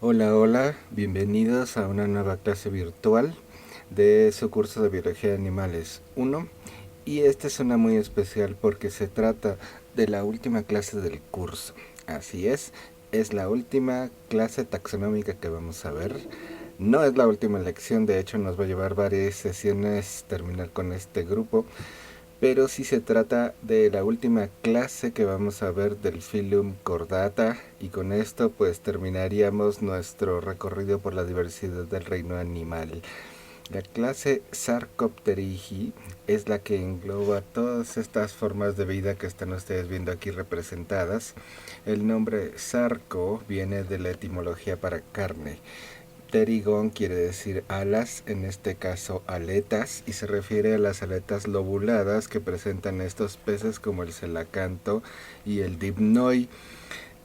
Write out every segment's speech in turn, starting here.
Hola, hola, bienvenidos a una nueva clase virtual de su curso de Biología de Animales 1. Y esta es una muy especial porque se trata de la última clase del curso. Así es la última clase taxonómica que vamos a ver. No es la última lección, de hecho nos va a llevar varias sesiones terminar con este grupo, pero sí se trata de la última clase que vamos a ver del Phylum Chordata, y con esto pues terminaríamos nuestro recorrido por la diversidad del reino animal. La clase Sarcopterigi es la que engloba todas estas formas de vida que están ustedes viendo aquí representadas. El nombre sarco viene de la etimología para carne. Pterigón quiere decir alas, en este caso aletas, y se refiere a las aletas lobuladas que presentan estos peces como el celacanto y el dipnoi.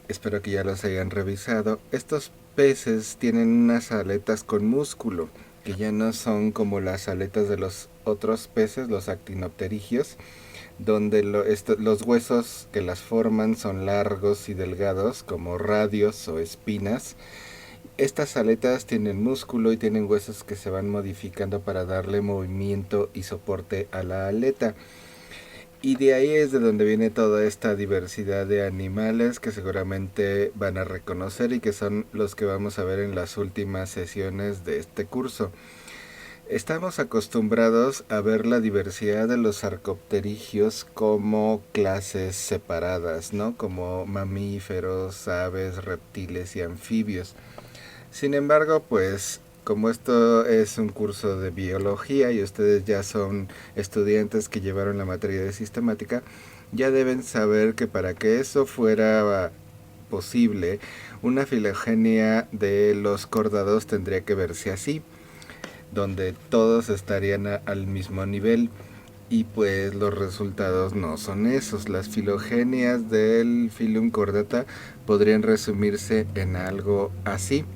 Espero que ya los hayan revisado. Estos peces tienen unas aletas con músculo, que ya no son como las aletas de los otros peces, los actinopterigios, donde los huesos que las forman son largos y delgados, como radios o espinas. Estas aletas tienen músculo y tienen huesos que se van modificando para darle movimiento y soporte a la aleta. Y de ahí es de donde viene toda esta diversidad de animales que seguramente van a reconocer y que son los que vamos a ver en las últimas sesiones de este curso. Estamos acostumbrados a ver la diversidad de los arcopterigios como clases separadas, ¿no? Como mamíferos, aves, reptiles y anfibios. Sin embargo, pues como esto es un curso de biología y ustedes ya son estudiantes que llevaron la materia de sistemática, ya deben saber que para que eso fuera posible, una filogenia de los cordados tendría que verse así, donde todos estarían al mismo nivel. Y pues los resultados no son esos. Las filogenias del Phylum Chordata podrían resumirse en algo así.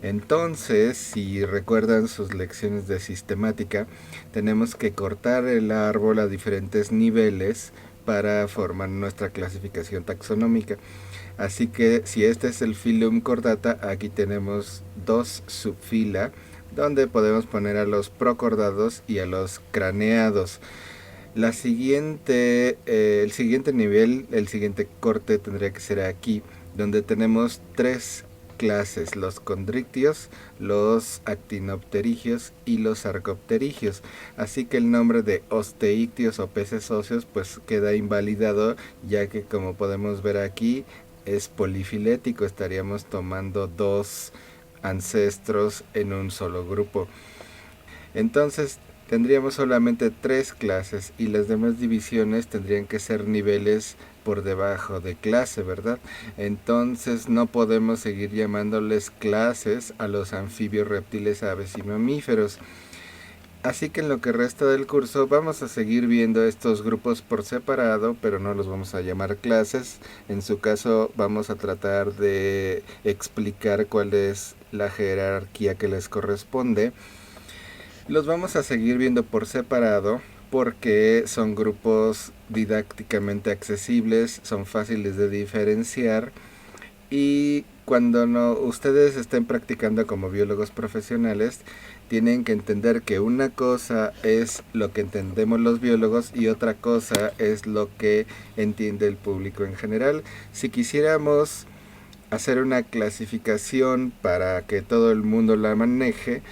Entonces, si recuerdan sus lecciones de sistemática, tenemos que cortar el árbol a diferentes niveles para formar nuestra clasificación taxonómica. Así que si este es el Phylum Chordata, aquí tenemos dos subfila donde podemos poner a los procordados y a los craneados. El siguiente nivel, el siguiente corte tendría que ser aquí, donde tenemos tres clases: los condrictios, los actinopterigios y los arcopterigios. Así que el nombre de osteictios o peces óseos pues queda invalidado, ya que como podemos ver aquí es polifilético, estaríamos tomando dos ancestros en un solo grupo. Entonces tendríamos solamente tres clases y las demás divisiones tendrían que ser niveles por debajo de clase, ¿verdad? Entonces no podemos seguir llamándoles clases a los anfibios, reptiles, aves y mamíferos. Así que en lo que resta del curso vamos a seguir viendo estos grupos por separado, pero no los vamos a llamar clases. En su caso vamos a tratar de explicar cuál es la jerarquía que les corresponde. Los vamos a seguir viendo por separado porque son grupos didácticamente accesibles, son fáciles de diferenciar, y cuando ustedes estén practicando como biólogos profesionales, tienen que entender que una cosa es lo que entendemos los biólogos y otra cosa es lo que entiende el público en general. Si quisiéramos hacer una clasificación para que todo el mundo la maneje,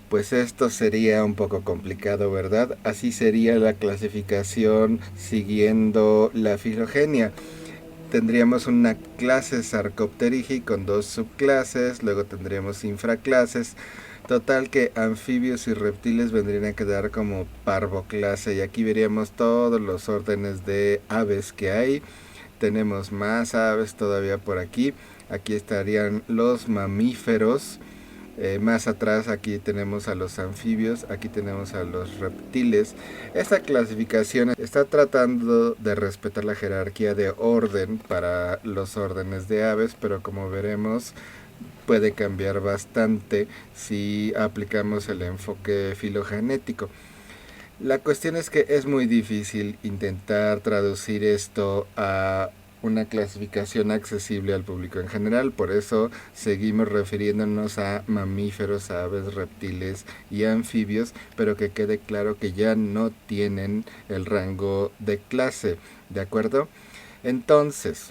pues esto sería un poco complicado, ¿verdad? Así sería la clasificación siguiendo la filogenia. Tendríamos una clase Sarcopterigi con dos subclases, luego tendríamos infraclases. Total que anfibios y reptiles vendrían a quedar como parvoclase, y aquí veríamos todos los órdenes de aves que hay. Tenemos más aves todavía por aquí. Aquí estarían los mamíferos. Más atrás aquí tenemos a los anfibios, aquí tenemos a los reptiles. Esta clasificación está tratando de respetar la jerarquía de orden para los órdenes de aves, pero como veremos puede cambiar bastante si aplicamos el enfoque filogenético. La cuestión es que es muy difícil intentar traducir esto a una clasificación accesible al público en general, por eso seguimos refiriéndonos a mamíferos, a aves, reptiles y anfibios, pero que quede claro que ya no tienen el rango de clase, ¿de acuerdo? Entonces,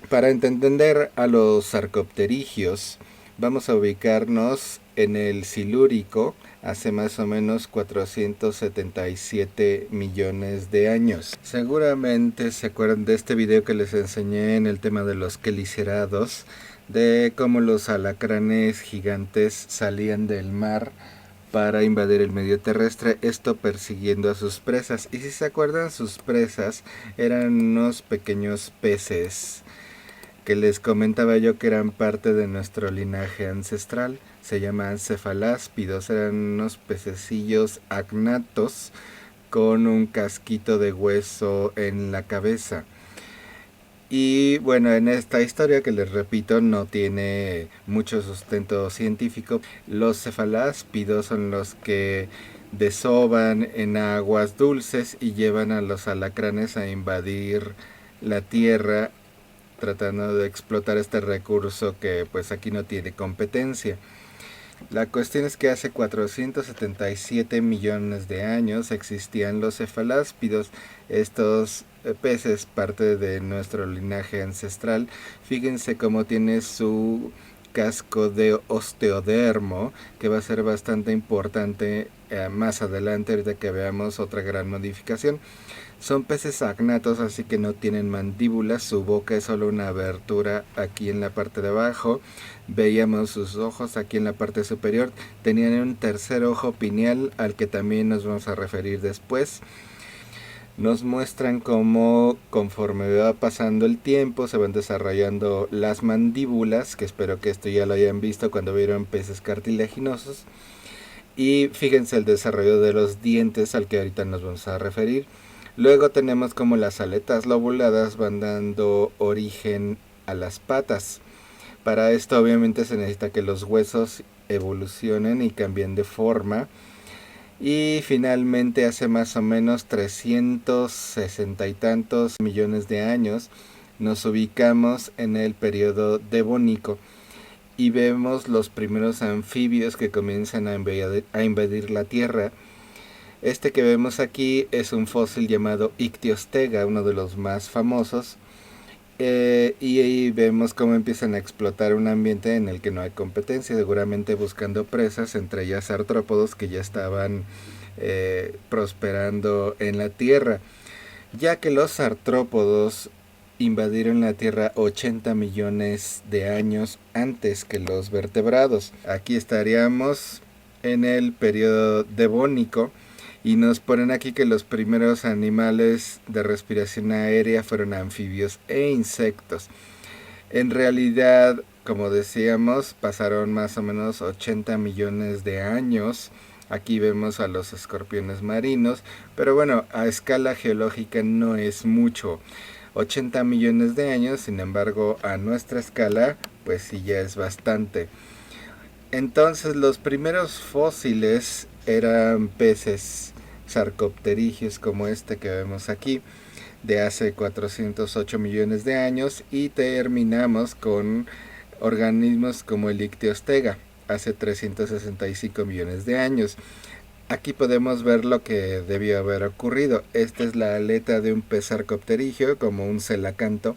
para entender a los sarcopterigios, vamos a ubicarnos en el Silúrico, hace más o menos 477 millones de años. Seguramente se acuerdan de este video que les enseñé en el tema de los quelicerados, de cómo los alacranes gigantes salían del mar para invadir el medio terrestre, esto persiguiendo a sus presas. Y si se acuerdan, sus presas eran unos pequeños peces que les comentaba yo que eran parte de nuestro linaje ancestral. Se llaman cefaláspidos, eran unos pececillos agnatos con un casquito de hueso en la cabeza. Y bueno, en esta historia que les repito no tiene mucho sustento científico, los cefaláspidos son los que desovan en aguas dulces y llevan a los alacranes a invadir la tierra tratando de explotar este recurso que pues aquí no tiene competencia. La cuestión es que hace 477 millones de años existían los cefaláspidos, estos peces parte de nuestro linaje ancestral. Fíjense cómo tiene su casco de osteodermo, que va a ser bastante importante más adelante, ahorita que veamos otra gran modificación. Son peces agnatos, así que no tienen mandíbulas, su boca es solo una abertura aquí en la parte de abajo. Veíamos sus ojos aquí en la parte superior, tenían un tercer ojo pineal al que también nos vamos a referir después. Nos muestran cómo conforme va pasando el tiempo se van desarrollando las mandíbulas, que espero que esto ya lo hayan visto cuando vieron peces cartilaginosos. Y fíjense el desarrollo de los dientes al que ahorita nos vamos a referir. Luego tenemos como las aletas lobuladas van dando origen a las patas. Para esto obviamente se necesita que los huesos evolucionen y cambien de forma. Y finalmente hace más o menos 360 y tantos millones de años nos ubicamos en el periodo devónico y vemos los primeros anfibios que comienzan a invadir la Tierra. Este que vemos aquí es un fósil llamado Ictiostega, uno de los más famosos. Y ahí vemos cómo empiezan a explotar un ambiente en el que no hay competencia, seguramente buscando presas, entre ellas artrópodos que ya estaban prosperando en la Tierra. Ya que los artrópodos invadieron la Tierra 80 millones de años antes que los vertebrados. Aquí estaríamos en el periodo devónico. Y nos ponen aquí que los primeros animales de respiración aérea fueron anfibios e insectos. En realidad, como decíamos, pasaron más o menos 80 millones de años. Aquí vemos a los escorpiones marinos, pero bueno, a escala geológica no es mucho. 80 millones de años, sin embargo, a nuestra escala, pues sí ya es bastante. Entonces, los primeros fósiles eran peces sarcopterigios como este que vemos aquí, de hace 408 millones de años, y terminamos con organismos como el Ictiostega, hace 365 millones de años. Aquí podemos ver lo que debió haber ocurrido. Esta es la aleta de un pez sarcopterigio, como un celacanto.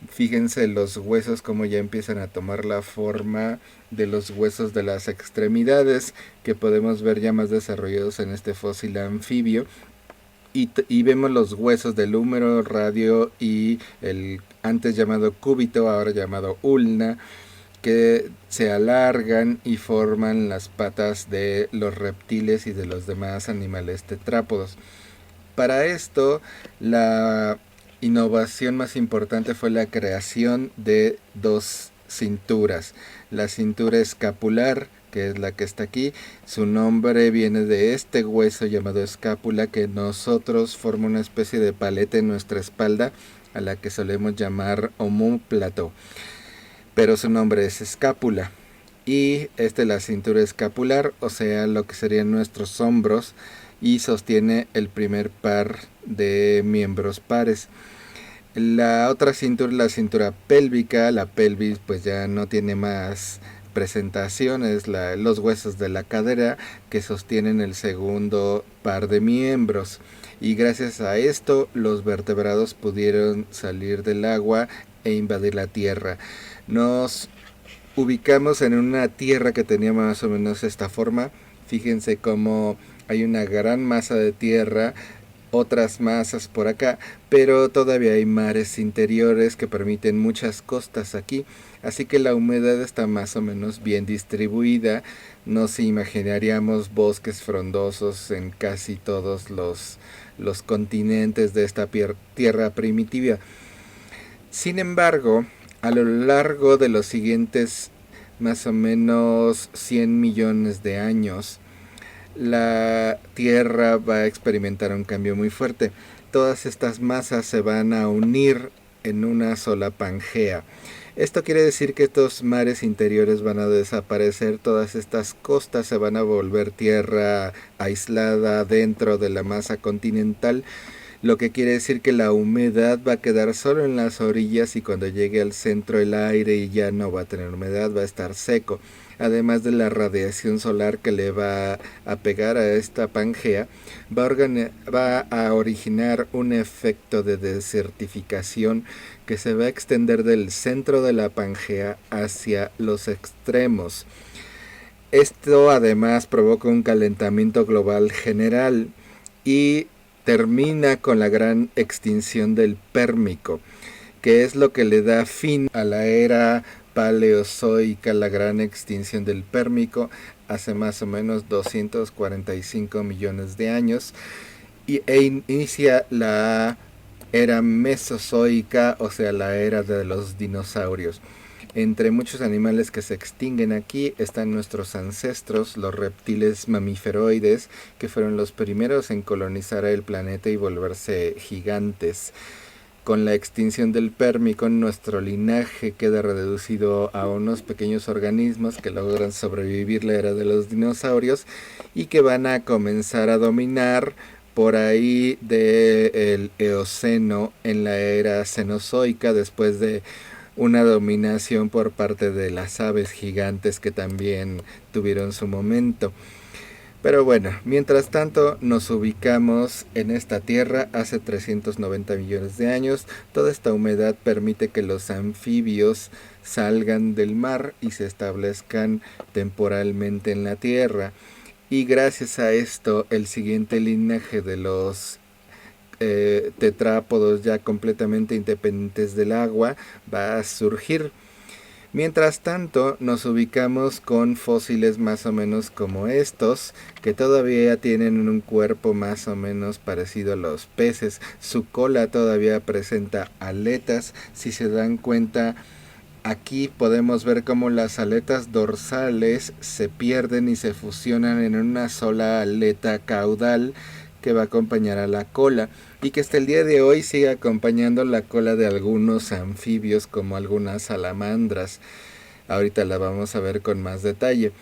Fíjense los huesos como ya empiezan a tomar la forma de los huesos de las extremidades que podemos ver ya más desarrollados en este fósil anfibio. Y vemos los huesos del húmero, radio y el antes llamado cúbito, ahora llamado ulna, que se alargan y forman las patas de los reptiles y de los demás animales tetrápodos. Para esto, la innovación más importante fue la creación de dos cinturas. La cintura escapular, que es la que está aquí, su nombre viene de este hueso llamado escápula, que nosotros forma una especie de paleta en nuestra espalda, a la que solemos llamar omóplato, pero su nombre es escápula. Y esta es la cintura escapular, o sea, lo que serían nuestros hombros, y sostiene el primer par de miembros pares. La otra cintura, la cintura pélvica, la pelvis pues ya no tiene más presentaciones, los huesos de la cadera que sostienen el segundo par de miembros. Y gracias a esto los vertebrados pudieron salir del agua e invadir la tierra. Nos ubicamos en una tierra que tenía más o menos esta forma. Fíjense cómo hay una gran masa de tierra, otras masas por acá, pero todavía hay mares interiores que permiten muchas costas aquí, así que la humedad está más o menos bien distribuida. Nos imaginaríamos bosques frondosos en casi todos los continentes de esta tierra primitiva. Sin embargo, a lo largo de los siguientes más o menos 100 millones de años, la Tierra va a experimentar un cambio muy fuerte. Todas estas masas se van a unir en una sola Pangea. Esto quiere decir que estos mares interiores van a desaparecer, todas estas costas se van a volver tierra aislada dentro de la masa continental, lo que quiere decir que la humedad va a quedar solo en las orillas y cuando llegue al centro el aire ya no va a tener humedad, va a estar seco. Además de la radiación solar que le va a pegar a esta Pangea, va a originar un efecto de desertificación que se va a extender del centro de la Pangea hacia los extremos. Esto además provoca un calentamiento global general y termina con la gran extinción del Pérmico, que es lo que le da fin a la era paleozoica, la gran extinción del Pérmico, hace más o menos 245 millones de años, e inicia la era mesozoica, o sea, la era de los dinosaurios. Entre muchos animales que se extinguen aquí están nuestros ancestros, los reptiles mamíferoides, que fueron los primeros en colonizar el planeta y volverse gigantes. Con la extinción del Pérmico, nuestro linaje queda reducido a unos pequeños organismos que logran sobrevivir la era de los dinosaurios y que van a comenzar a dominar por ahí del Eoceno en la era Cenozoica, después de una dominación por parte de las aves gigantes que también tuvieron su momento. Pero bueno, mientras tanto nos ubicamos en esta tierra hace 390 millones de años. Toda esta humedad permite que los anfibios salgan del mar y se establezcan temporalmente en la tierra. Y gracias a esto el siguiente linaje de los tetrápodos ya completamente independientes del agua va a surgir. Mientras tanto, nos ubicamos con fósiles más o menos como estos, que todavía tienen un cuerpo más o menos parecido a los peces. Su cola todavía presenta aletas. Si se dan cuenta, aquí podemos ver cómo las aletas dorsales se pierden y se fusionan en una sola aleta caudal que va a acompañar a la cola y que hasta el día de hoy sigue acompañando la cola de algunos anfibios como algunas salamandras. Ahorita la vamos a ver con más detalle.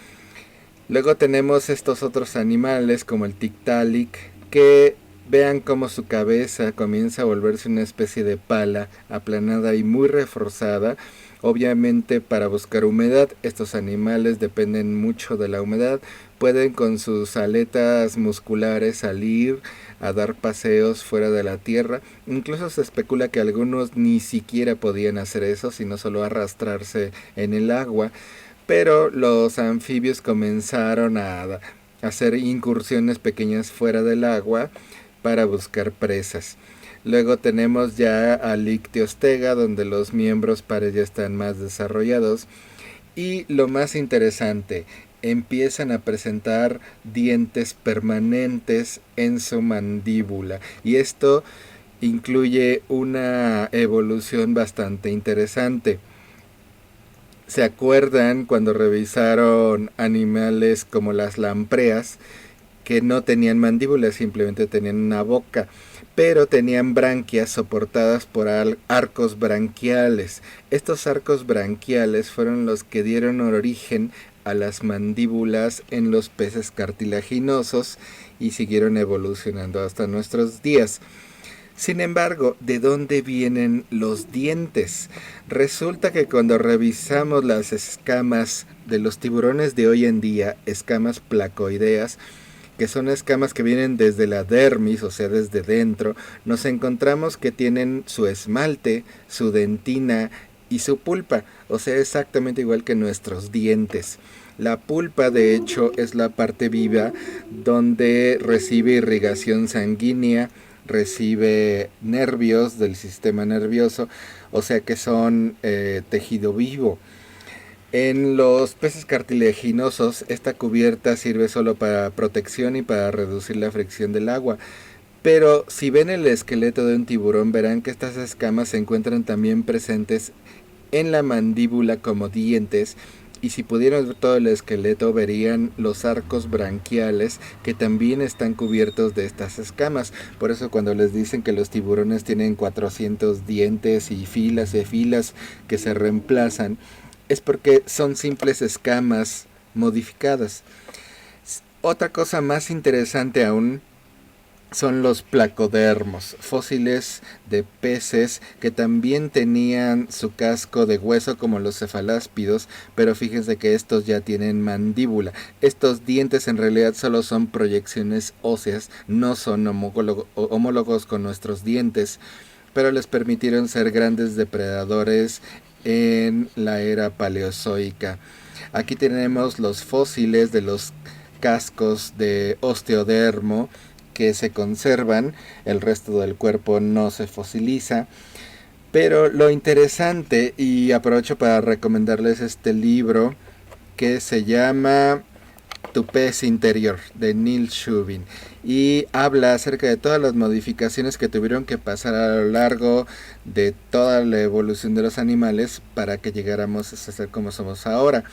Luego tenemos estos otros animales como el Tiktaalik, que vean cómo su cabeza comienza a volverse una especie de pala aplanada y muy reforzada. Obviamente para buscar humedad, estos animales dependen mucho de la humedad, pueden con sus aletas musculares salir a dar paseos fuera de la tierra. Incluso se especula que algunos ni siquiera podían hacer eso, sino solo arrastrarse en el agua. Pero los anfibios comenzaron a hacer incursiones pequeñas fuera del agua para buscar presas. Luego tenemos ya al Ictiostega, donde los miembros pares ya están más desarrollados. Y lo más interesante, empiezan a presentar dientes permanentes en su mandíbula. Y esto incluye una evolución bastante interesante. ¿Se acuerdan cuando revisaron animales como las lampreas, que no tenían mandíbulas, simplemente tenían una boca, pero tenían branquias soportadas por arcos branquiales? Estos arcos branquiales fueron los que dieron origen a las mandíbulas en los peces cartilaginosos y siguieron evolucionando hasta nuestros días. Sin embargo, ¿de dónde vienen los dientes? Resulta que cuando revisamos las escamas de los tiburones de hoy en día, escamas placoideas, que son escamas que vienen desde la dermis, o sea, desde dentro, nos encontramos que tienen su esmalte, su dentina y su pulpa, o sea, exactamente igual que nuestros dientes. La pulpa, de hecho, es la parte viva donde recibe irrigación sanguínea, recibe nervios del sistema nervioso, o sea que son tejido vivo. En los peces cartilaginosos, esta cubierta sirve solo para protección y para reducir la fricción del agua. Pero si ven el esqueleto de un tiburón, verán que estas escamas se encuentran también presentes en la mandíbula como dientes. Y si pudieran ver todo el esqueleto, verían los arcos branquiales que también están cubiertos de estas escamas. Por eso cuando les dicen que los tiburones tienen 400 dientes y filas que se reemplazan, es porque son simples escamas modificadas. Otra cosa más interesante aún son los placodermos, fósiles de peces que también tenían su casco de hueso como los cefaláspidos, pero fíjense que estos ya tienen mandíbula. Estos dientes en realidad solo son proyecciones óseas, no son homólogos con nuestros dientes, pero les permitieron ser grandes depredadores en la era paleozoica. Aquí tenemos los fósiles de los cascos de osteodermo que se conservan, el resto del cuerpo no se fosiliza. Pero lo interesante, y aprovecho para recomendarles este libro que se llama Tu pez interior, de Neil Shubin, y habla acerca de todas las modificaciones que tuvieron que pasar a lo largo de toda la evolución de los animales para que llegáramos a ser como somos ahora.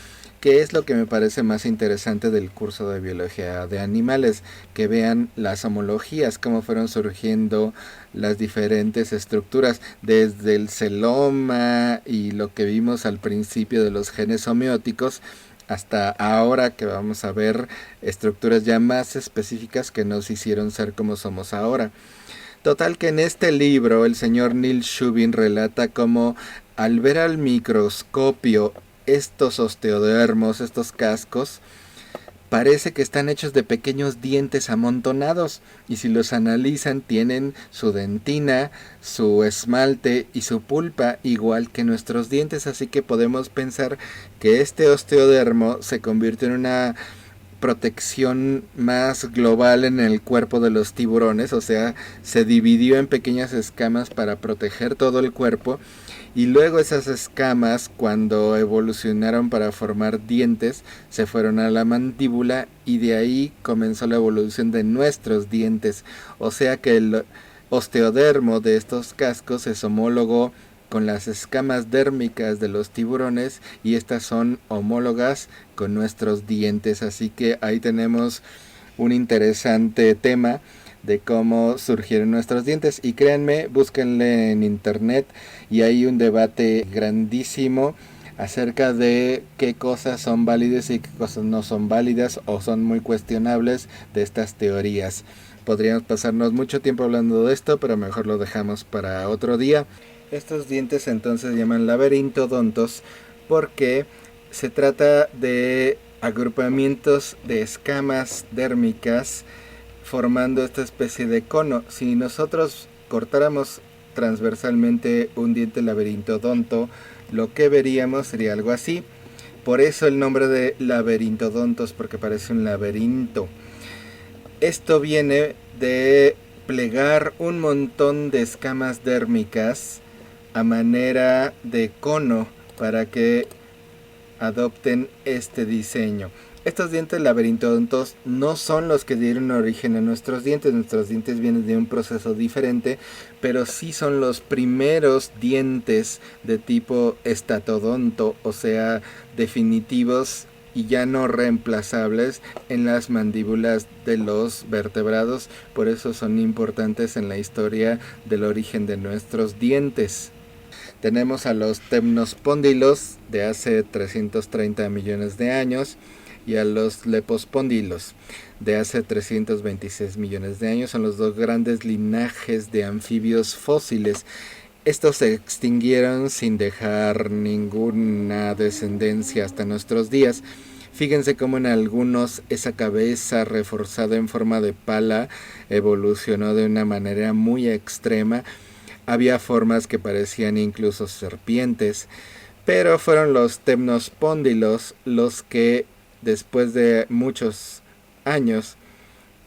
Que es lo que me parece más interesante del curso de biología de animales, que vean las homologías, cómo fueron surgiendo las diferentes estructuras, desde el celoma y lo que vimos al principio de los genes homeóticos, hasta ahora que vamos a ver estructuras ya más específicas que nos hicieron ser como somos ahora. Total que en este libro el señor Neil Shubin relata cómo al ver al microscopio estos osteodermos, estos cascos, parece que están hechos de pequeños dientes amontonados, y si los analizan tienen su dentina, su esmalte y su pulpa igual que nuestros dientes, así que podemos pensar que este osteodermo se convirtió en una protección más global en el cuerpo de los tiburones, o sea, se dividió en pequeñas escamas para proteger todo el cuerpo. Y luego esas escamas, cuando evolucionaron para formar dientes, se fueron a la mandíbula y de ahí comenzó la evolución de nuestros dientes. O sea que el osteodermo de estos cascos es homólogo con las escamas dérmicas de los tiburones y estas son homólogas con nuestros dientes. Así que ahí tenemos un interesante tema de cómo surgieron nuestros dientes, y créanme, búsquenle en internet y hay un debate grandísimo acerca de qué cosas son válidas y qué cosas no son válidas o son muy cuestionables de estas teorías. Podríamos pasarnos mucho tiempo hablando de esto, pero mejor lo dejamos para otro día. Estos dientes entonces se llaman laberintodontos porque se trata de agrupamientos de escamas dérmicas formando esta especie de cono. Si nosotros cortáramos transversalmente un diente laberintodonto, lo que veríamos sería algo así. Por eso el nombre de laberintodontos, porque parece un laberinto. Esto viene de plegar un montón de escamas dérmicas a manera de cono para que adopten este diseño. Estos dientes laberintodontos no son los que dieron origen a nuestros dientes vienen de un proceso diferente, pero sí son los primeros dientes de tipo estatodonto, o sea, definitivos y ya no reemplazables en las mandíbulas de los vertebrados, por eso son importantes en la historia del origen de nuestros dientes. Tenemos a los temnospóndilos de hace 330 millones de años, y a los lepospóndilos de hace 326 millones de años. Son los dos grandes linajes de anfibios fósiles. Estos se extinguieron sin dejar ninguna descendencia hasta nuestros días. Fíjense cómo en algunos esa cabeza reforzada en forma de pala evolucionó de una manera muy extrema. Había formas que parecían incluso serpientes, pero fueron los temnospóndilos los que después de muchos años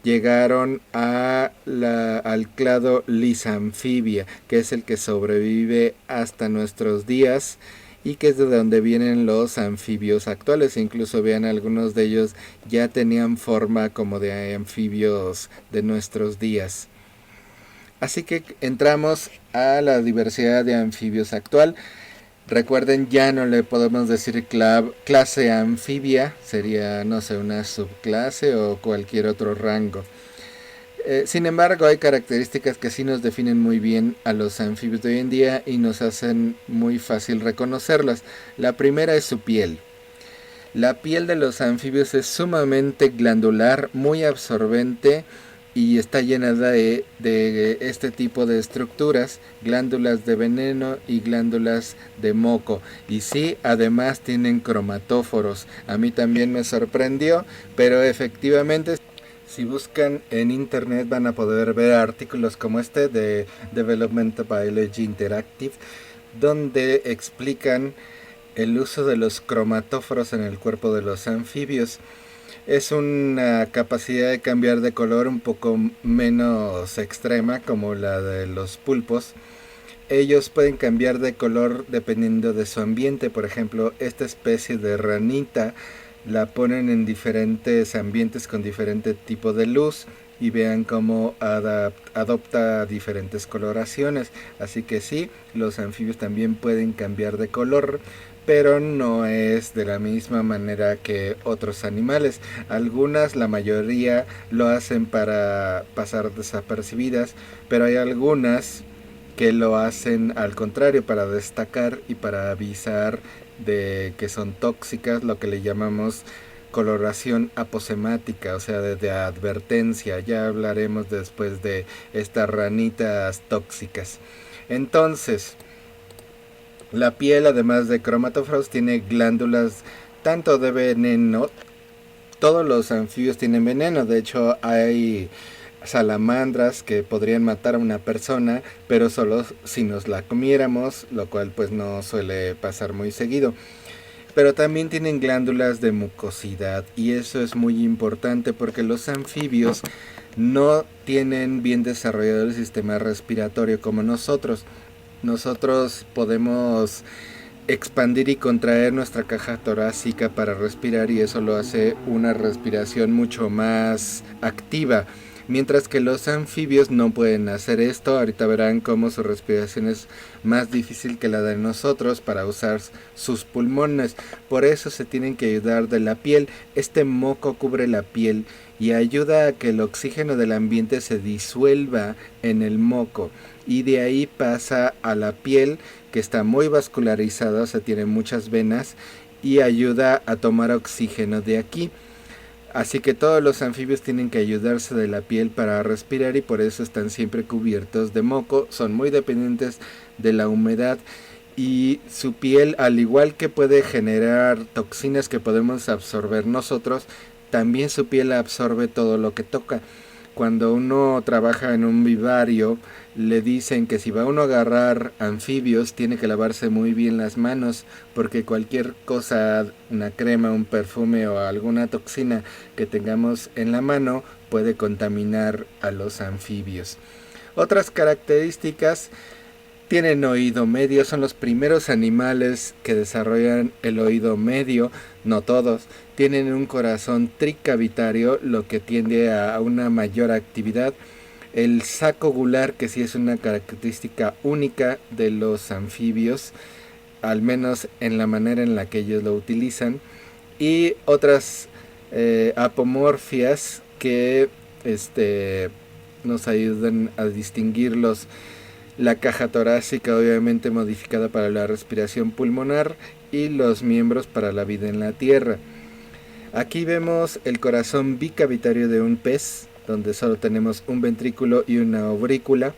llegaron al clado Lysanfibia, que es el que sobrevive hasta nuestros días y que es de donde vienen los anfibios actuales. Incluso vean, algunos de ellos ya tenían forma como de anfibios de nuestros días. Así que entramos a la diversidad de anfibios actual. Recuerden, ya no le podemos decir clase anfibia, sería, no sé, una subclase o cualquier otro rango. Sin embargo, hay características que sí nos definen muy bien a los anfibios de hoy en día y nos hacen muy fácil reconocerlas. La primera es su piel. La piel de los anfibios es sumamente glandular, muy absorbente y está llena de este tipo de estructuras, glándulas de veneno y glándulas de moco. Y sí, además tienen cromatóforos. A mí también me sorprendió, pero efectivamente, si buscan en internet van a poder ver artículos como este de Developmental Biology Interactive, donde explican el uso de los cromatóforos en el cuerpo de los anfibios. Es una capacidad de cambiar de color un poco menos extrema como la de los pulpos. Ellos pueden cambiar de color dependiendo de su ambiente. Por ejemplo, esta especie de ranita la ponen en diferentes ambientes con diferente tipo de luz y vean cómo adopta diferentes coloraciones. Así que sí, los anfibios también pueden cambiar de color, pero no es de la misma manera que otros animales. Algunas, la mayoría, lo hacen para pasar desapercibidas, pero hay algunas que lo hacen al contrario, para destacar y para avisar de que son tóxicas, lo que le llamamos coloración aposemática, o sea, de advertencia. Ya hablaremos después de estas ranitas tóxicas. Entonces, la piel, además de cromatóforos, tiene glándulas tanto de veneno. Todos los anfibios tienen veneno. De hecho, hay salamandras que podrían matar a una persona, pero solo si nos la comiéramos, lo cual pues no suele pasar muy seguido. Pero también tienen glándulas de mucosidad, y eso es muy importante porque los anfibios no tienen bien desarrollado el sistema respiratorio como nosotros. Nosotros podemos expandir y contraer nuestra caja torácica para respirar, y eso lo hace una respiración mucho más activa. Mientras que los anfibios no pueden hacer esto. Ahorita verán cómo su respiración es más difícil que la de nosotros para usar sus pulmones. Por eso se tienen que ayudar de la piel. Este moco cubre la piel y ayuda a que el oxígeno del ambiente se disuelva en el moco. Y de ahí pasa a la piel, que está muy vascularizada, o sea, tiene muchas venas, y ayuda a tomar oxígeno de aquí. Así que todos los anfibios tienen que ayudarse de la piel para respirar, y por eso están siempre cubiertos de moco. Son muy dependientes de la humedad, y su piel, al igual que puede generar toxinas que podemos absorber nosotros, también su piel absorbe todo lo que toca. Cuando uno trabaja en un vivario, le dicen que si va uno a agarrar anfibios, tiene que lavarse muy bien las manos, porque cualquier cosa, una crema, un perfume o alguna toxina que tengamos en la mano puede contaminar a los anfibios. Otras características: tienen oído medio. Son los primeros animales que desarrollan el oído medio, no todos. Tienen un corazón tricavitario, lo que tiende a una mayor actividad. El saco gular, que sí es una característica única de los anfibios, al menos en la manera en la que ellos lo utilizan. Y otras apomorfias que nos ayudan a distinguirlos: la caja torácica, obviamente modificada para la respiración pulmonar, y los miembros para la vida en la tierra. Aquí vemos el corazón bicavitario de un pez, donde solo tenemos un ventrículo y una aurícula.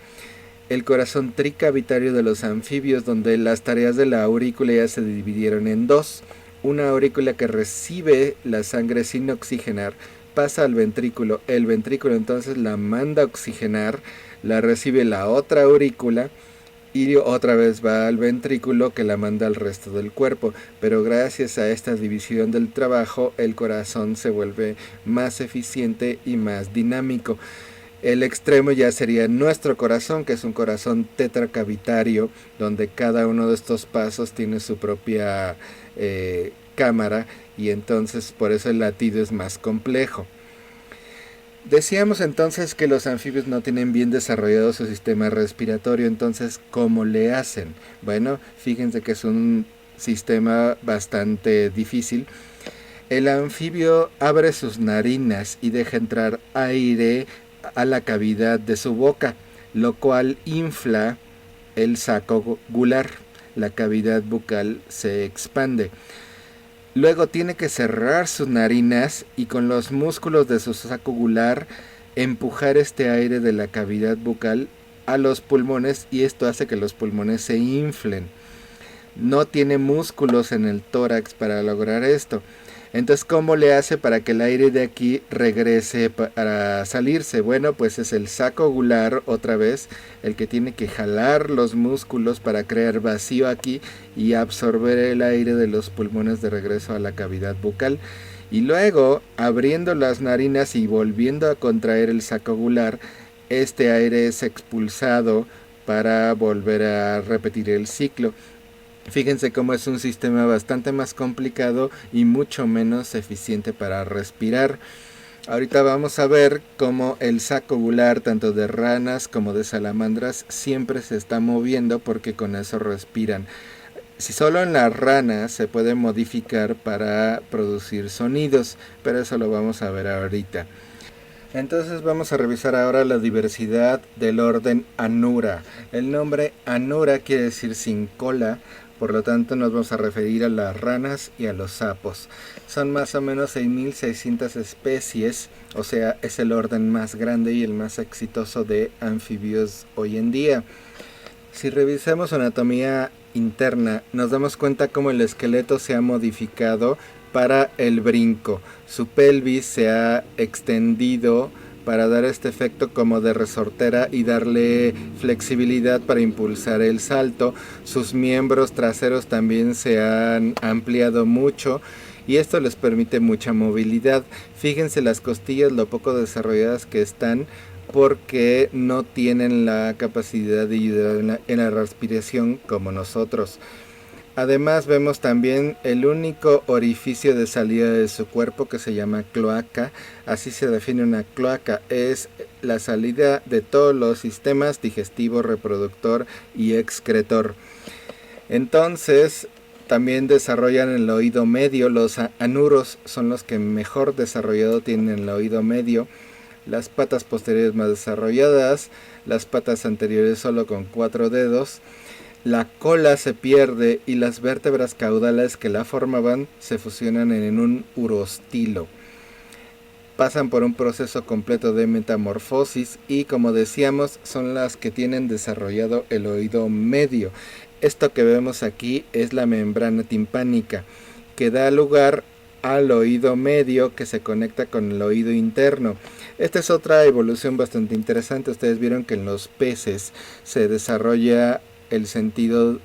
El corazón tricavitario de los anfibios, donde las tareas de la aurícula ya se dividieron en dos. Una aurícula que recibe la sangre sin oxigenar, pasa al ventrículo. El ventrículo entonces la manda a oxigenar, la recibe la otra aurícula y otra vez va al ventrículo que la manda al resto del cuerpo. Pero gracias a esta división del trabajo, el corazón se vuelve más eficiente y más dinámico. El extremo ya sería nuestro corazón, que es un corazón tetracavitario, donde cada uno de estos pasos tiene su propia cámara, y entonces por eso el latido es más complejo. Decíamos entonces que los anfibios no tienen bien desarrollado su sistema respiratorio. Entonces, ¿cómo le hacen? Bueno, fíjense que es un sistema bastante difícil. El anfibio abre sus narinas y deja entrar aire a la cavidad de su boca, lo cual infla el saco gular. La cavidad bucal se expande. Luego tiene que cerrar sus narinas y con los músculos de su saco gular empujar este aire de la cavidad bucal a los pulmones, y esto hace que los pulmones se inflen. No tiene músculos en el tórax para lograr esto. Entonces, ¿cómo le hace para que el aire de aquí regrese para salirse? Bueno, pues es el saco gular otra vez el que tiene que jalar los músculos para crear vacío aquí y absorber el aire de los pulmones de regreso a la cavidad bucal. Y luego, abriendo las narinas y volviendo a contraer el saco gular, este aire es expulsado para volver a repetir el ciclo. Fíjense cómo es un sistema bastante más complicado y mucho menos eficiente para respirar. Ahorita vamos a ver cómo el saco gular tanto de ranas como de salamandras siempre se está moviendo, porque con eso respiran. Si solo en las ranas se puede modificar para producir sonidos, pero eso lo vamos a ver ahorita. Entonces vamos a revisar ahora la diversidad del orden Anura. El nombre Anura quiere decir sin cola. Por lo tanto, nos vamos a referir a las ranas y a los sapos. Son más o menos 6.600 especies, o sea, es el orden más grande y el más exitoso de anfibios hoy en día. Si revisamos anatomía interna, nos damos cuenta cómo el esqueleto se ha modificado para el brinco. Su pelvis se ha extendido para dar este efecto como de resortera y darle flexibilidad para impulsar el salto. Sus miembros traseros también se han ampliado mucho y esto les permite mucha movilidad. Fíjense las costillas lo poco desarrolladas que están, porque no tienen la capacidad de ayudar en la respiración como nosotros. Además vemos también el único orificio de salida de su cuerpo, que se llama cloaca. Así se define una cloaca: es la salida de todos los sistemas digestivo, reproductor y excretor. Entonces también desarrollan el oído medio. Los anuros son los que mejor desarrollado tienen el oído medio. Las patas posteriores más desarrolladas, las patas anteriores solo con 4 dedos. La cola se pierde y las vértebras caudales que la formaban se fusionan en un urostilo. Pasan por un proceso completo de metamorfosis y, como decíamos, son las que tienen desarrollado el oído medio. Esto que vemos aquí es la membrana timpánica, que da lugar al oído medio, que se conecta con el oído interno. Esta es otra evolución bastante interesante. Ustedes vieron que en los peces se desarrolla el sentido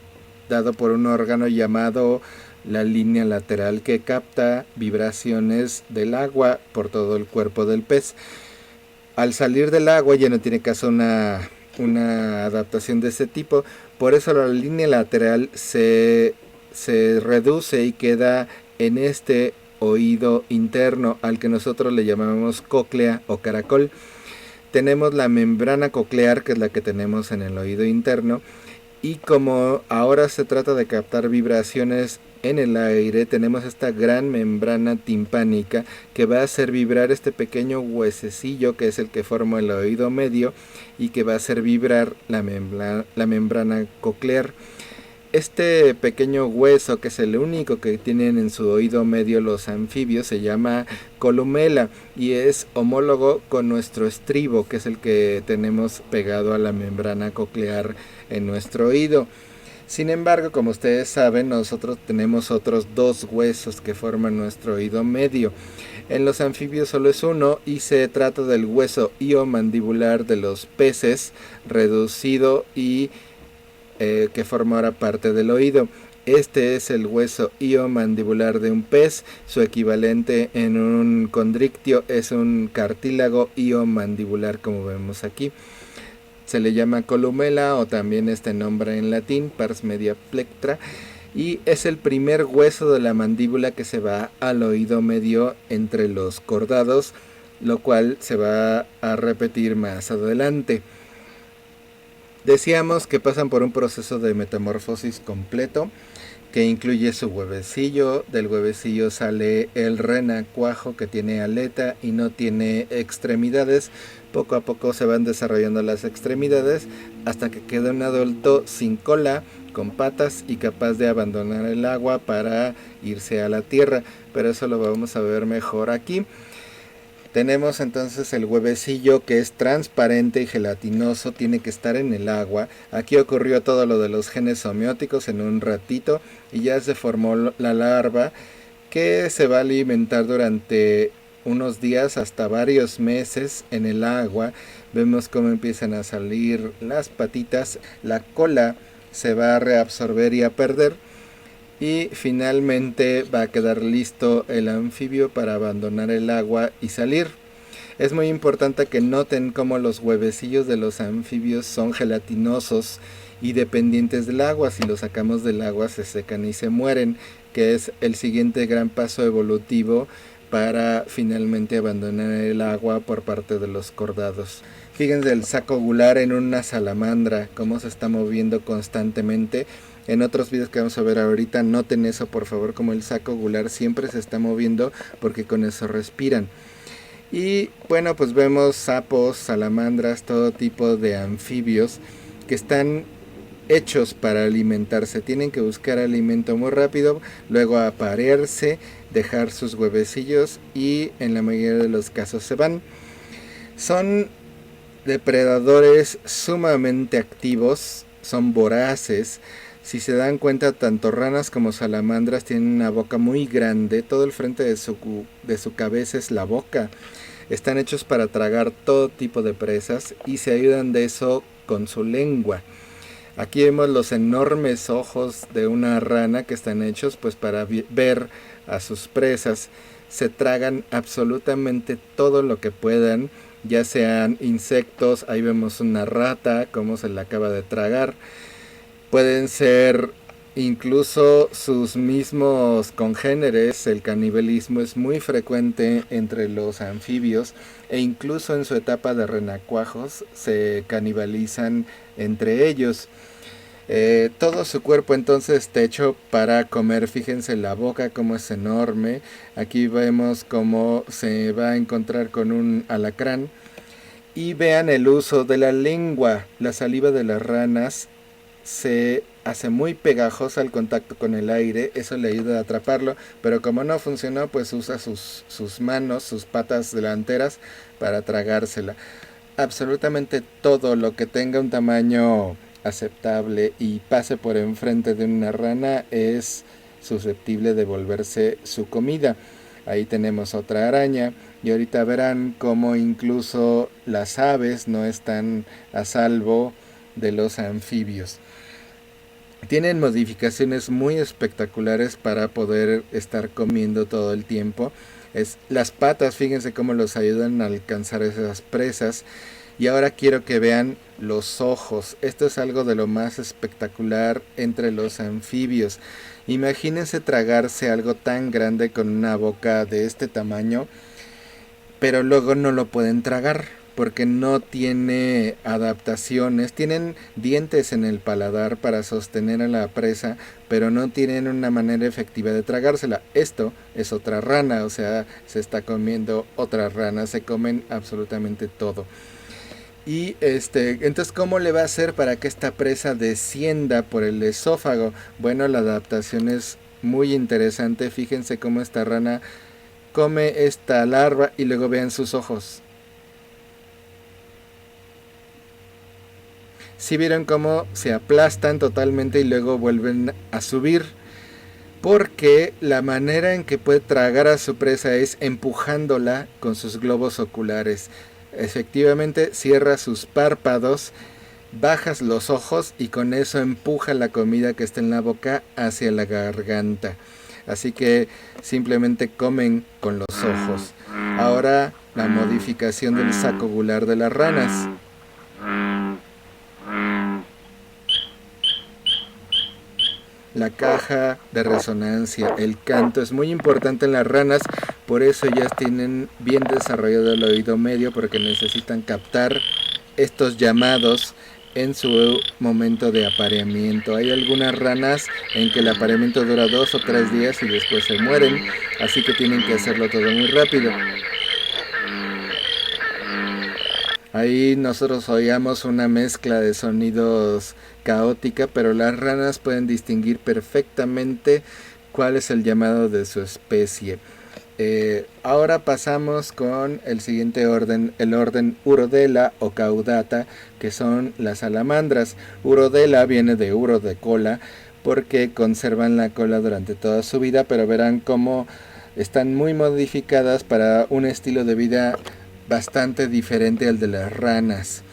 dado por un órgano llamado la línea lateral, que capta vibraciones del agua por todo el cuerpo del pez. Al salir del agua ya no tiene caso una adaptación de ese tipo, por eso la línea lateral se reduce y queda en este oído interno, al que nosotros le llamamos cóclea o caracol. Tenemos la membrana coclear, que es la que tenemos en el oído interno, y como ahora se trata de captar vibraciones en el aire, tenemos esta gran membrana timpánica que va a hacer vibrar este pequeño huesecillo, que es el que forma el oído medio, y que va a hacer vibrar la membrana coclear. Este pequeño hueso, que es el único que tienen en su oído medio los anfibios, se llama columela y es homólogo con nuestro estribo, que es el que tenemos pegado a la membrana coclear en nuestro oído. Sin embargo, como ustedes saben, nosotros tenemos otros dos huesos que forman nuestro oído medio. En los anfibios solo es uno y se trata del hueso iomandibular de los peces, reducido y que forma ahora parte del oído. Este es el hueso iomandibular de un pez. Su equivalente en un condrictio es un cartílago iomandibular, como vemos aquí. Se le llama columela o también este nombre en latín, pars media plectra. Y es el primer hueso de la mandíbula que se va al oído medio entre los cordados, lo cual se va a repetir más adelante. Decíamos que pasan por un proceso de metamorfosis completo que incluye su huevecillo. Del huevecillo sale el renacuajo, que tiene aleta y no tiene extremidades. Poco a poco se van desarrollando las extremidades hasta que queda un adulto sin cola, con patas y capaz de abandonar el agua para irse a la tierra, pero eso lo vamos a ver mejor aquí. Tenemos entonces el huevecillo, que es transparente y gelatinoso, tiene que estar en el agua. Aquí ocurrió todo lo de los genes somióticos en un ratito y ya se formó la larva, que se va a alimentar durante unos días hasta varios meses en el agua. Vemos cómo empiezan a salir las patitas, la cola se va a reabsorber y a perder. Y finalmente va a quedar listo el anfibio para abandonar el agua y salir. Es muy importante que noten cómo los huevecillos de los anfibios son gelatinosos y dependientes del agua. Si los sacamos del agua se secan y se mueren, que es el siguiente gran paso evolutivo para finalmente abandonar el agua por parte de los cordados. Fíjense el saco gular en una salamandra, cómo se está moviendo constantemente. En otros videos que vamos a ver ahorita, noten eso por favor, como el saco gular siempre se está moviendo porque con eso respiran. Y bueno, pues vemos sapos, salamandras, todo tipo de anfibios que están hechos para alimentarse. Tienen que buscar alimento muy rápido, luego aparearse, dejar sus huevecillos y en la mayoría de los casos se van. Son depredadores sumamente activos, son voraces. Si se dan cuenta, tanto ranas como salamandras tienen una boca muy grande. Todo el frente de su cabeza es la boca. Están hechos para tragar todo tipo de presas y se ayudan de eso con su lengua. Aquí vemos los enormes ojos de una rana que están hechos pues para ver a sus presas. Se tragan absolutamente todo lo que puedan, ya sean insectos. Ahí vemos una rata, cómo se la acaba de tragar. Pueden ser incluso sus mismos congéneres. El canibalismo es muy frecuente entre los anfibios e incluso en su etapa de renacuajos se canibalizan entre ellos. Todo su cuerpo entonces está hecho para comer. Fíjense la boca como es enorme. Aquí vemos cómo se va a encontrar con un alacrán. Y vean el uso de la lengua. La saliva de las ranas se hace muy pegajosa al contacto con el aire, eso le ayuda a atraparlo, pero como no funcionó, pues usa sus manos, sus patas delanteras para tragársela. Absolutamente todo lo que tenga un tamaño aceptable y pase por enfrente de una rana es susceptible de volverse su comida. Ahí tenemos otra araña y ahorita verán cómo incluso las aves no están a salvo de los anfibios. Tienen modificaciones muy espectaculares para poder estar comiendo todo el tiempo. Las patas, fíjense cómo los ayudan a alcanzar esas presas. Y ahora quiero que vean los ojos. Esto es algo de lo más espectacular entre los anfibios. Imagínense tragarse algo tan grande con una boca de este tamaño, pero luego no lo pueden tragar porque no tiene adaptaciones. Tienen dientes en el paladar para sostener a la presa, pero no tienen una manera efectiva de tragársela. Esto es otra rana, o sea, se está comiendo otra rana. Se comen absolutamente todo. Y entonces, ¿cómo le va a hacer para que esta presa descienda por el esófago? Bueno, la adaptación es muy interesante. Fíjense cómo esta rana come esta larva y luego vean sus ojos. Si vieron cómo se aplastan totalmente y luego vuelven a subir, porque la manera en que puede tragar a su presa es empujándola con sus globos oculares. Efectivamente, cierra sus párpados, bajas los ojos y con eso empuja la comida que está en la boca hacia la garganta. Así que simplemente comen con los ojos. Ahora la modificación del saco gular de las ranas. La caja de resonancia, el canto es muy importante en las ranas, por eso ellas tienen bien desarrollado el oído medio, porque necesitan captar estos llamados en su momento de apareamiento. Hay algunas ranas en que el apareamiento dura 2 o 3 días y después se mueren, así que tienen que hacerlo todo muy rápido. Ahí nosotros oíamos una mezcla de sonidos caótica, pero las ranas pueden distinguir perfectamente cuál es el llamado de su especie. Ahora pasamos con el siguiente orden, el orden Urodela o Caudata, que son las salamandras. Urodela viene de uro, de cola, porque conservan la cola durante toda su vida, pero verán cómo están muy modificadas para un estilo de vida bastante diferente al de las ranas.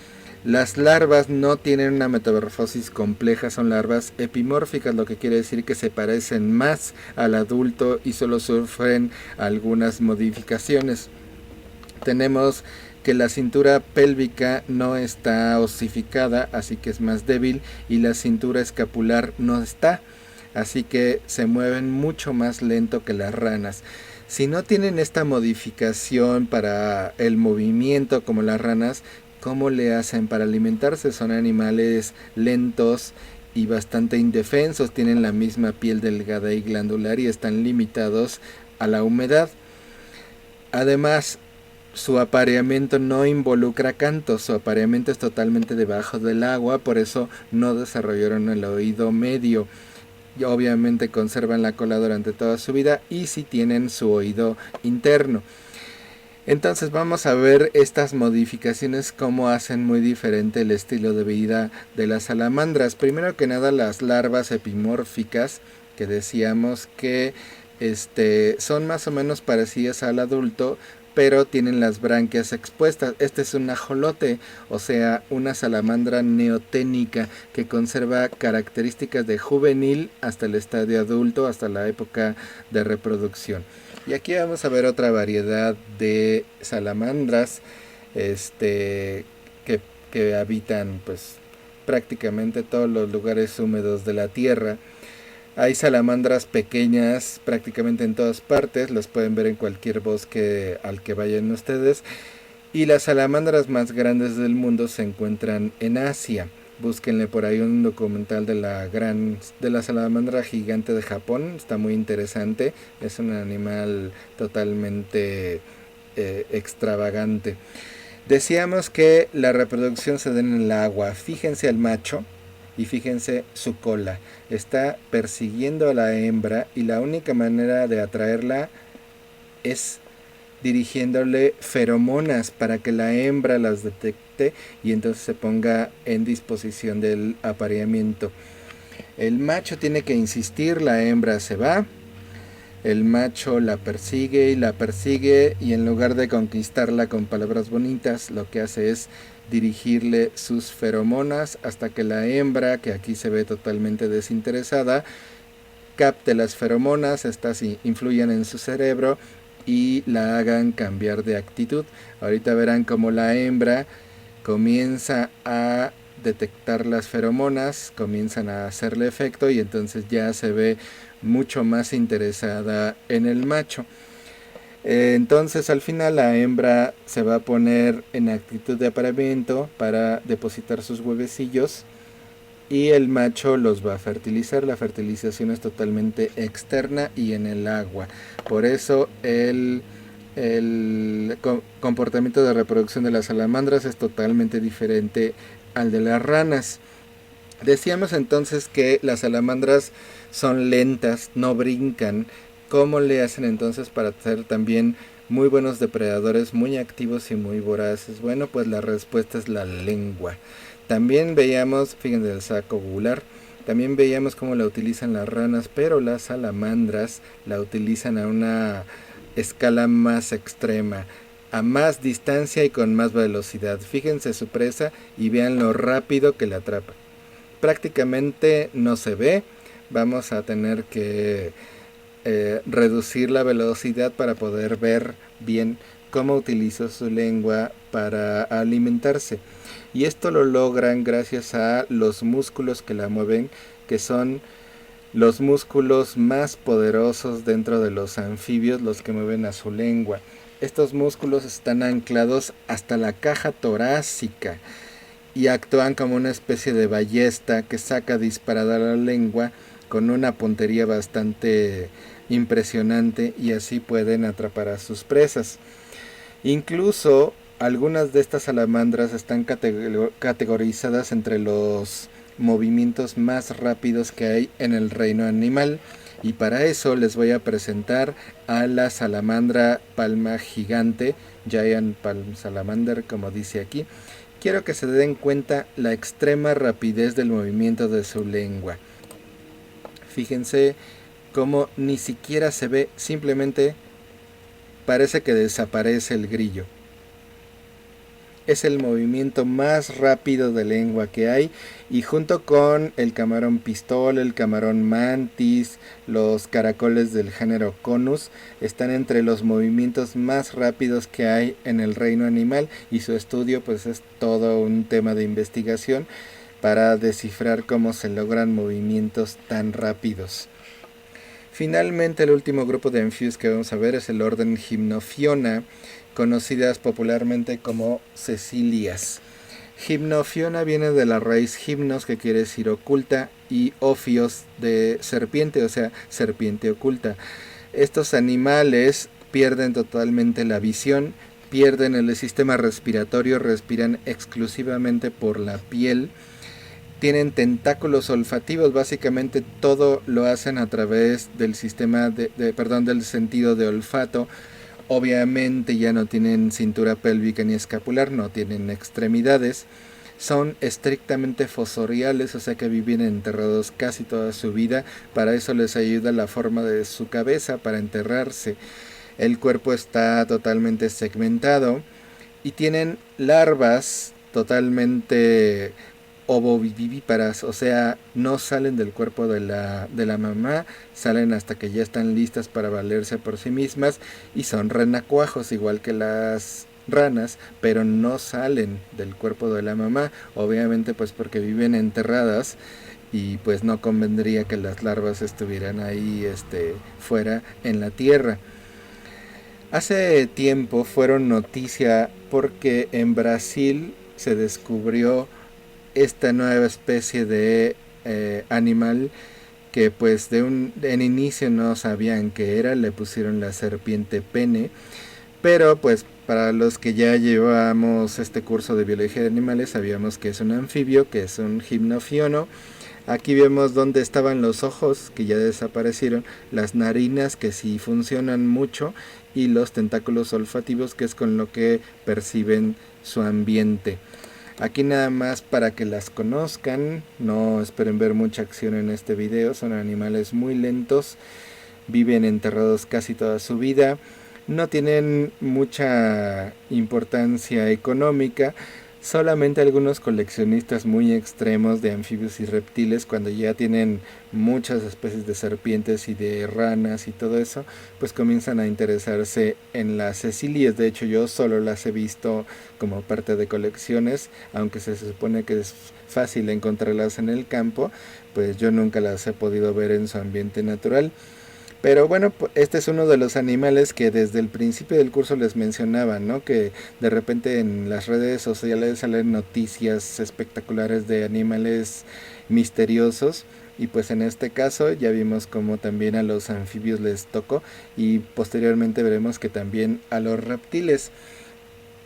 Las larvas no tienen una metamorfosis compleja, son larvas epimórficas, lo que quiere decir que se parecen más al adulto y solo sufren algunas modificaciones. Tenemos que la cintura pélvica no está osificada, así que es más débil, y la cintura escapular no está, así que se mueven mucho más lento que las ranas. Si no tienen esta modificación para el movimiento como las ranas, ¿cómo le hacen para alimentarse? Son animales lentos y bastante indefensos, tienen la misma piel delgada y glandular y están limitados a la humedad. Además, su apareamiento no involucra canto, su apareamiento es totalmente debajo del agua, por eso no desarrollaron el oído medio. Y obviamente conservan la cola durante toda su vida y sí tienen su oído interno. Entonces vamos a ver estas modificaciones, cómo hacen muy diferente el estilo de vida de las salamandras. Primero que nada, las larvas epimórficas, que decíamos que son más o menos parecidas al adulto, pero tienen las branquias expuestas. Este es un ajolote, o sea, una salamandra neoténica que conserva características de juvenil hasta el estadio adulto, hasta la época de reproducción. Y aquí vamos a ver otra variedad de salamandras que habitan pues prácticamente todos los lugares húmedos de la tierra. Hay salamandras pequeñas prácticamente en todas partes, las pueden ver en cualquier bosque al que vayan ustedes. Y las salamandras más grandes del mundo se encuentran en Asia. Búsquenle por ahí un documental de la salamandra gigante de Japón, está muy interesante, es un animal totalmente extravagante. Decíamos que la reproducción se da en el agua. Fíjense al macho y fíjense su cola. Está persiguiendo a la hembra y la única manera de atraerla es dirigiéndole feromonas para que la hembra las detecte y entonces se ponga en disposición del apareamiento. El macho tiene que insistir, la hembra se va, el macho la persigue y en lugar de conquistarla con palabras bonitas, lo que hace es dirigirle sus feromonas hasta que la hembra, que aquí se ve totalmente desinteresada, capte las feromonas, estas influyen en su cerebro y la hagan cambiar de actitud. Ahorita verán cómo la hembra comienza a detectar las feromonas, comienzan a hacerle efecto y entonces ya se ve mucho más interesada en el macho. Entonces al final la hembra se va a poner en actitud de apareamiento para depositar sus huevecillos y el macho los va a fertilizar. La fertilización es totalmente externa y en el agua. Por eso el el comportamiento de reproducción de las salamandras es totalmente diferente al de las ranas. Decíamos entonces que las salamandras son lentas, no brincan. ¿Cómo le hacen entonces para ser también muy buenos depredadores, muy activos y muy voraces? Bueno, pues la respuesta es la lengua. También veíamos, fíjense, el saco ovular. También veíamos cómo la utilizan las ranas, pero las salamandras la utilizan a una escala más extrema, a más distancia y con más velocidad. Fíjense su presa y vean lo rápido que la atrapa. Prácticamente no se ve. Vamos a tener que reducir la velocidad para poder ver bien cómo utiliza su lengua para alimentarse. Y esto lo logran gracias a los músculos que la mueven, que son los músculos más poderosos dentro de los anfibios, los que mueven a su lengua. Estos músculos están anclados hasta la caja torácica y actúan como una especie de ballesta que saca disparada la lengua con una puntería bastante impresionante, y así pueden atrapar a sus presas. Incluso algunas de estas salamandras están categorizadas entre los movimientos más rápidos que hay en el reino animal, y para eso les voy a presentar a la salamandra palma gigante, Giant Palm Salamander, como dice aquí. Quiero que se den cuenta la extrema rapidez del movimiento de su lengua. Fíjense cómo ni siquiera se ve, simplemente parece que desaparece el grillo. Es el movimiento más rápido de lengua que hay, y junto con el camarón pistol, el camarón mantis, los caracoles del género Conus, están entre los movimientos más rápidos que hay en el reino animal, y su estudio pues es todo un tema de investigación para descifrar cómo se logran movimientos tan rápidos. Finalmente, el último grupo de anfibios que vamos a ver es el orden Hypnophiona, conocidas popularmente como cecilias. Hypnophiona viene de la raíz hypnos, que quiere decir oculta, y ophios de serpiente, o sea, serpiente oculta. Estos animales pierden totalmente la visión, pierden el sistema respiratorio, respiran exclusivamente por la piel. Tienen tentáculos olfativos, básicamente todo lo hacen a través del sistema del sentido de olfato. Obviamente ya no tienen cintura pélvica ni escapular, no tienen extremidades. Son estrictamente fosoriales, o sea que viven enterrados casi toda su vida. Para eso les ayuda la forma de su cabeza para enterrarse. El cuerpo está totalmente segmentado y tienen larvas totalmente ovovivíparas, o sea, no salen del cuerpo de la mamá, salen hasta que ya están listas para valerse por sí mismas, y son renacuajos igual que las ranas, pero no salen del cuerpo de la mamá, obviamente pues porque viven enterradas, y pues no convendría que las larvas estuvieran ahí fuera en la tierra. Hace tiempo fueron noticia porque en Brasil se descubrió esta nueva especie de animal que pues en inicio no sabían qué era, le pusieron la serpiente pene, pero pues para los que ya llevamos este curso de biología de animales sabíamos que es un anfibio, que es un gimnofiono. Aquí vemos dónde estaban los ojos, que ya desaparecieron, las narinas, que sí funcionan mucho, y los tentáculos olfativos, que es con lo que perciben su ambiente. Aquí nada más para que las conozcan, no esperen ver mucha acción en este video, son animales muy lentos, viven enterrados casi toda su vida, no tienen mucha importancia económica. Solamente algunos coleccionistas muy extremos de anfibios y reptiles, cuando ya tienen muchas especies de serpientes y de ranas y todo eso, pues comienzan a interesarse en las cecilias. De hecho, yo solo las he visto como parte de colecciones, aunque se supone que es fácil encontrarlas en el campo, pues yo nunca las he podido ver en su ambiente natural. Pero bueno, este es uno de los animales que desde el principio del curso les mencionaba, ¿no? Que de repente en las redes sociales salen noticias espectaculares de animales misteriosos, y pues en este caso ya vimos como también a los anfibios les tocó y posteriormente veremos que también a los reptiles.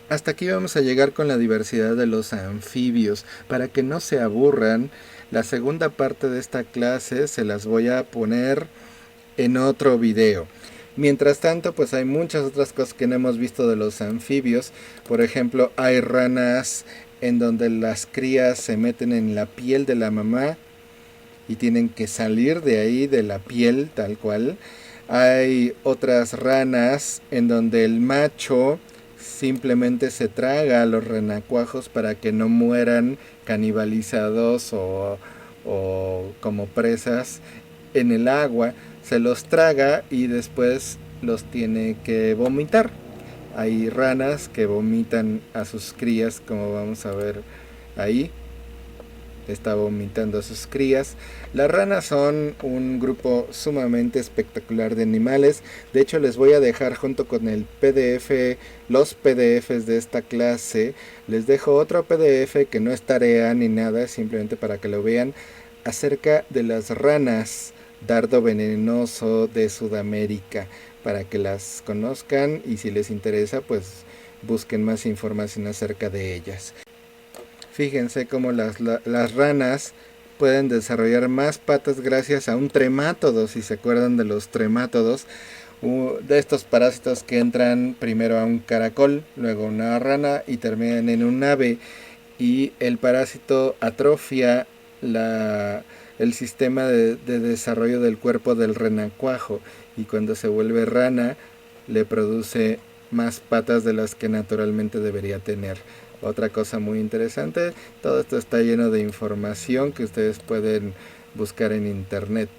Hasta aquí vamos a llegar con la diversidad de los anfibios. Para que no se aburran, la segunda parte de esta clase se las voy a poner en otro video. Mientras tanto, pues hay muchas otras cosas que no hemos visto de los anfibios. Por ejemplo, hay ranas en donde las crías se meten en la piel de la mamá y tienen que salir de ahí, de la piel tal cual. Hay otras ranas en donde el macho simplemente se traga a los renacuajos para que no mueran canibalizados o como presas en el agua. Se los traga y después los tiene que vomitar. Hay ranas que vomitan a sus crías, como vamos a ver ahí. Está vomitando a sus crías. Las ranas son un grupo sumamente espectacular de animales. De hecho, les voy a dejar junto con el PDF, los PDFs de esta clase. Les dejo otro PDF que no es tarea ni nada, simplemente para que lo vean, acerca de las ranas dardo venenoso de Sudamérica, para que las conozcan y si les interesa, pues busquen más información acerca de ellas. Fíjense cómo las ranas pueden desarrollar más patas gracias a un tremátodo, si se acuerdan de los tremátodos, de estos parásitos que entran primero a un caracol, luego a una rana y terminan en un ave, y el parásito atrofia el sistema de desarrollo del cuerpo del renacuajo, y cuando se vuelve rana le produce más patas de las que naturalmente debería tener. Otra cosa muy interesante, todo esto está lleno de información que ustedes pueden buscar en internet.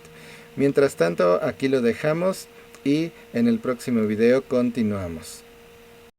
Mientras tanto, aquí lo dejamos y en el próximo video continuamos.